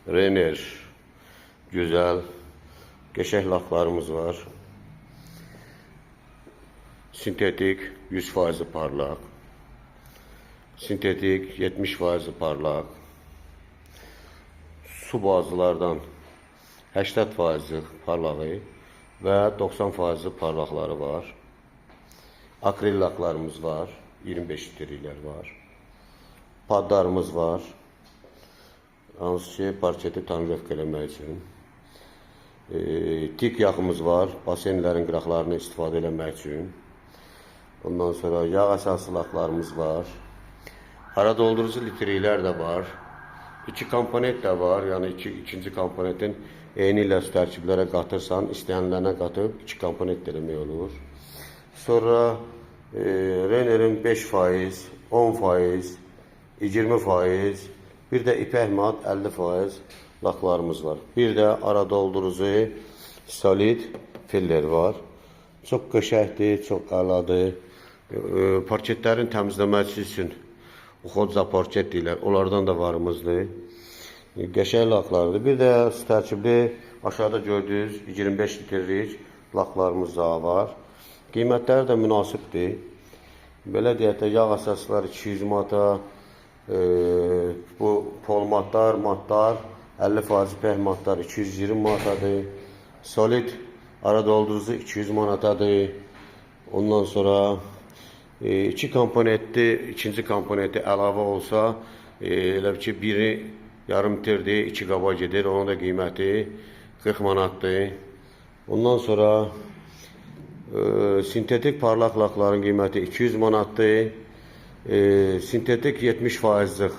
Renner, güzel, qəşəng laklarımız var. Sintetik 100% parlaq. Sintetik 70% parlaq. Su bazılardan 80% parlağı və 90% parlaqları var. Akril laklarımız var. 25 litrlər var. Padlarımız var. Hansı ki, parketi tanrıvəfq eləmək üçün. Tik yaxımız var. Basenlərin qıraqlarını istifadə eləmək üçün. Ondan sonra yağ əsaslı laklarımız var. Ara doldurucu litrlər də var. İki komponent də var. Yəni ikinci komponentin eyni ilə tərkiblərə qatırsan, istəyənlərə qatıb iki komponent eləmək olur. Sonra Renner'in 5%, 10%, 20%, bir də ipək mat 50% laklarımız var. Bir də ara doldurucu solid filler var. Çox qəşəngdir, çox əladır. Parketlərin təmizləməsi üçün uxodza parket deyirlər. Onlardan da varımızdır. Qəşəng laklardır. Bir də tərkibli aşağıda gördüyünüz 25 litrlik laklarımız da var. Qiymətləri də münasibdir. Belə deyək də, yağ əsaslar 200 mata, bu pol matlar, 50% ipək matlar 220 manatadır. Solid ara doldurucu 200 manatadır. Ondan sonra iki komponentli, ikinci komponenti əlavə olsa, elə ki, biri yarım litrdir, 2 qaba gedir, onun da qiyməti 40 manatdır. Ondan sonra sintetik parlaq lakların qiyməti 200 manatdır. Sintetik 70%'lik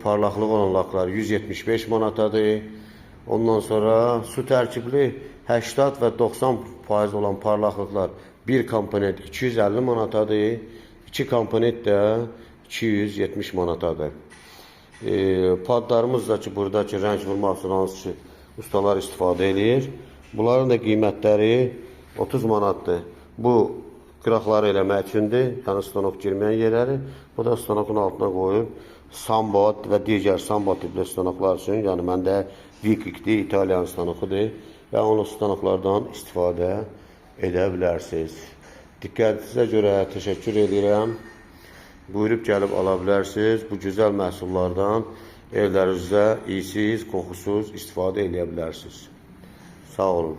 parlaqlığı olan laklar 175 manatadır. Ondan sonra su tərkibli 80 və 90% olan parlaqlıqlar bir komponent 250 manatadır. İki komponent də 270 manatadır. Padlarımız da ki, buradakı rəng vurmaq üçün hansı ki, ustalar istifadə edir. Bunların da qiymətləri 30 manatdır. Bu qıraqları eləmək üçündür. Yəni stanok girməyən yerləri. Bu da stanokun altına qoyub Sambot və digər Sambot tipli stanoklar üçün. Yəni məndə Vikikdir, İtalyan stanokudur. Və onu stanoklardan istifadə edə bilərsiniz. Diqqətinizə görə təşəkkür edirəm. Buyurub gəlib ala bilərsiniz. Bu gözəl məhsullardan evlərinizdə iysiz, qoxusuz istifadə edə bilərsiniz. Sağ olun.